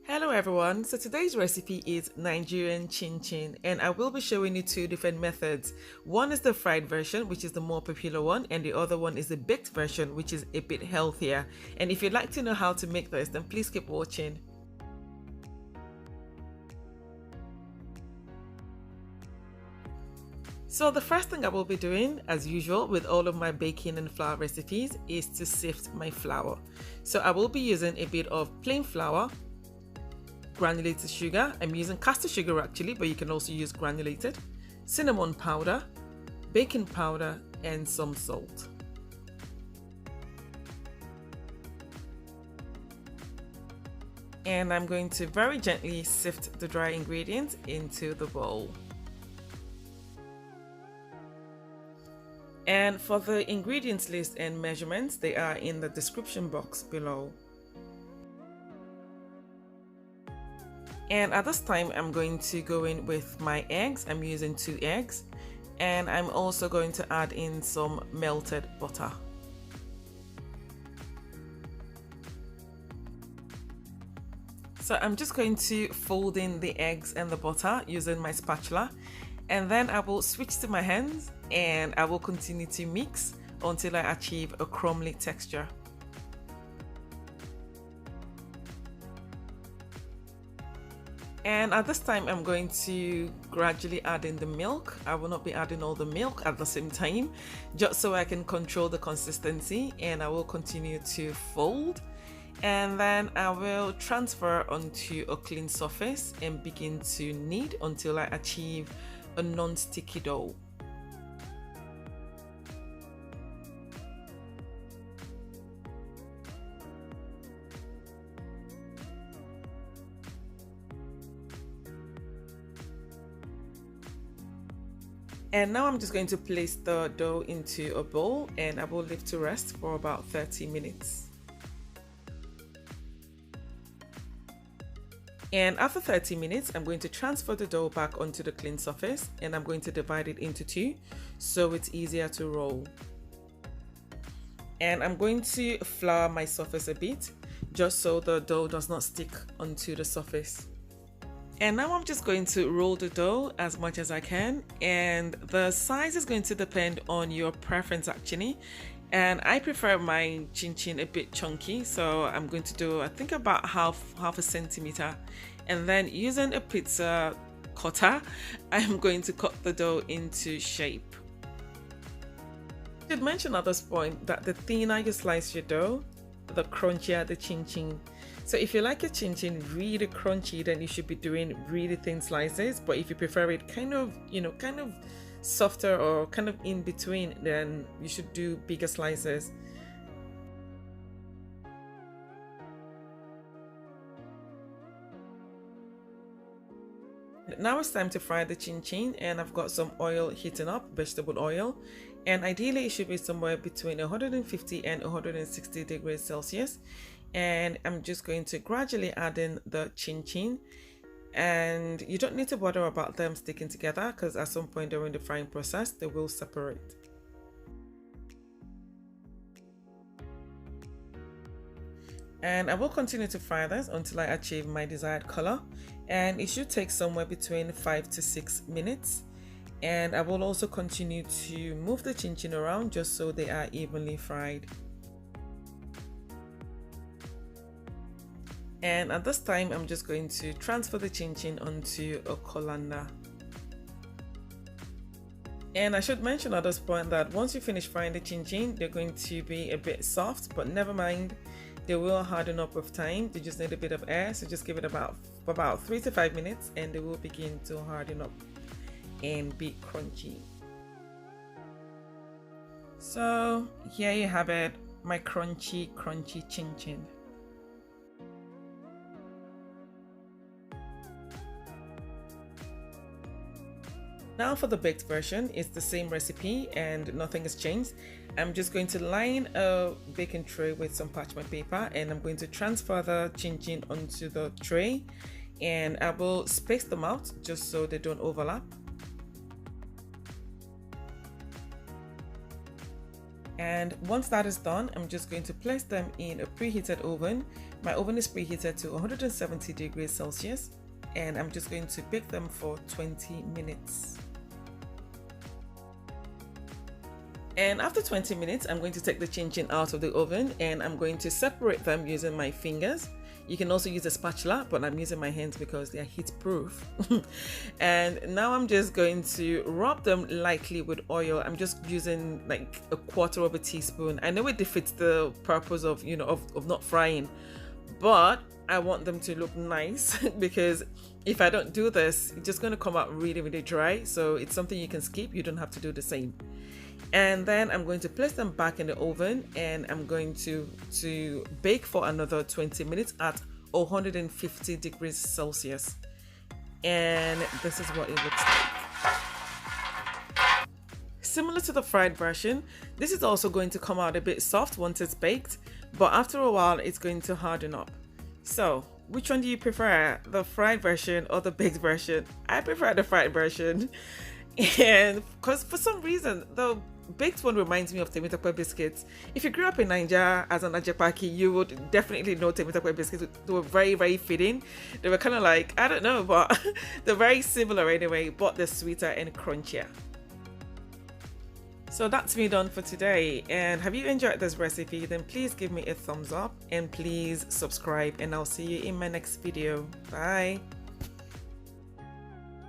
Hello everyone, so today's recipe is Nigerian Chinchin and I will be showing you two different methods. One is the fried version, which is the more popular one, and the other one is the baked version, which is a bit healthier. And if you'd like to know how to make this, then please keep watching. So the first thing I will be doing, as usual with all of my baking and flour recipes, is to sift my flour. So I will be using a bit of plain flour, granulated sugar. I'm using caster sugar actually, but you can also use granulated, cinnamon powder, baking powder, and some salt. And I'm going to very gently sift the dry ingredients into the bowl. And for the ingredients list and measurements, they are in the description box below. And at this time, I'm going to go in with my eggs. I'm using 2 eggs. And I'm also going to add in some melted butter. So I'm just going to fold in the eggs and the butter using my spatula. And then I will switch to my hands and I will continue to mix until I achieve a crumbly texture. And at this time, I'm going to gradually add in the milk. I will not be adding all the milk at the same time, just so I can control the consistency, and I will continue to fold. And then I will transfer onto a clean surface and begin to knead until I achieve a non-sticky dough. And now I'm just going to place the dough into a bowl and I will leave to rest for about 30 minutes. And after 30 minutes, I'm going to transfer the dough back onto the clean surface and I'm going to divide it into 2 so it's easier to roll. And I'm going to flour my surface a bit just so the dough does not stick onto the surface. And now I'm just going to roll the dough as much as I can, and the size is going to depend on your preference actually. And I prefer my chinchin a bit chunky, so I'm going to do I think about half a centimeter, and then using a pizza cutter I'm going to cut the dough into shape. I should mention at this point that the thinner you slice your dough, the crunchier the chinchin. So if you like your chinchin really crunchy, then you should be doing really thin slices, but if you prefer it kind of softer or kind of in between, then you should do bigger slices. Now it's time to fry the chinchin, and I've got some oil heating up, vegetable oil, and ideally it should be somewhere between 150 and 160 degrees Celsius. And I'm just going to gradually add in the chinchin, and you don't need to bother about them sticking together because at some point during the frying process they will separate. And I will continue to fry this until I achieve my desired color, and it should take somewhere between 5 to 6 minutes. And I will also continue to move the chinchin around just so they are evenly fried. And at this time, I'm just going to transfer the chinchin onto a colander. And I should mention at this point that once you finish frying the chinchin, they're going to be a bit soft, but never mind, they will harden up with time. They just need a bit of air, so just give it about 3 to 5 minutes and they will begin to harden up and be crunchy. So here you have it, my crunchy chinchin. Now for the baked version, it's the same recipe and nothing has changed. I'm just going to line a baking tray with some parchment paper and I'm going to transfer the chinchin onto the tray, and I will space them out just so they don't overlap. And once that is done, I'm just going to place them in a preheated oven My oven is preheated to 170 degrees Celsius, and I'm just going to bake them for 20 minutes. And after 20 minutes, I'm going to take the chinchin out of the oven and I'm going to separate them using my fingers. You can also use a spatula, but I'm using my hands because they are heat proof. And now I'm just going to rub them lightly with oil. I'm just using like a quarter of a teaspoon. I know it defeats the purpose of, of not frying, but I want them to look nice because if I don't do this, it's just going to come out really, really dry. So it's something you can skip. You don't have to do the same. And then I'm going to place them back in the oven and I'm going to bake for another 20 minutes at 150 degrees Celsius. And this is what it looks like. Similar to the fried version, this is also going to come out a bit soft once it's baked, but after a while it's going to harden up. So which one do you prefer, the fried version or the baked version? I prefer the fried version. And because for some reason the baked one reminds me of temitope biscuits. If you grew up in Nigeria as an ajepaki, you would definitely know temitope biscuits. They were very, very fitting. They were kind of like, I don't know, but they're very similar anyway, but they're sweeter and crunchier. So that's me done for today. And have you enjoyed this recipe? Then please give me a thumbs up and please subscribe, and I'll see you in my next video. Bye.